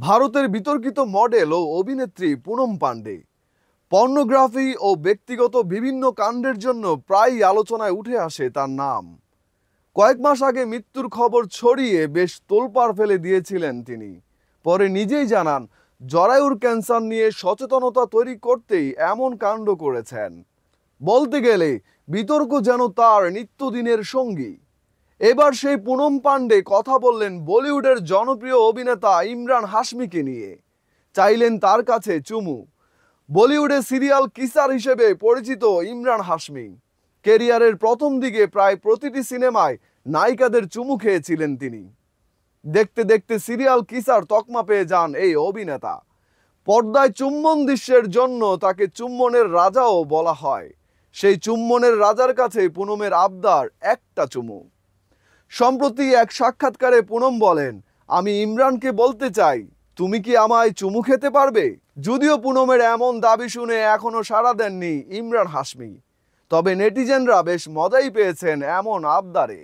ভারতের বিতর্কিত মডেল ও অভিনেত্রী পুনম পান্ডে পর্নোগ্রাফি ও ব্যক্তিগত বিভিন্ন কাণ্ডের জন্য প্রায়ই আলোচনায় উঠে আসে তার নাম। কয়েক মাস আগে মৃত্যুর খবর ছড়িয়ে বেশ তোলপাড় ফেলে দিয়েছিলেন তিনি। পরে নিজেই জানান জরায়ুর ক্যান্সার নিয়ে সচেতনতা তৈরি করতেই এমন কাণ্ড করেছেন। বলতে গেলে বিতর্ক যেন তার নিত্যদিনের সঙ্গী। এবার সেই পুনম পান্ডে কথা বললেন বলিউডের জনপ্রিয় অভিনেতা ইমরান হাশমিকে নিয়ে। চাইলেন তার কাছে চুমু। বলিউডে সিরিয়াল কিসার হিসেবে পরিচিত ইমরান হাশমি কেরিয়ারের প্রথম দিকে প্রায় প্রতিটি সিনেমায় নায়িকাদের চুমু খেয়েছিলেন তিনি। দেখতে দেখতে সিরিয়াল কিসার তকমা পেয়ে যান এই অভিনেতা। পর্দায় চুম্বন দৃশ্যের জন্য তাকে চুম্বনের রাজাও বলা হয়। সেই চুম্বনের রাজার কাছে পুনমের আবদার একটা চুমু। সম্প্রতি এক সাক্ষাৎকারে পুনম বলেন, আমি ইমরানকে বলতে চাই, তুমি কি আমায় চুমু খেতে পারবে? যদিও পুনমের এমন দাবি শুনে এখনো সাড়া দেননি ইমরান হাশমি, তবে নেটিজেনরা বেশ মজাই পেয়েছেন এমন আবদারে।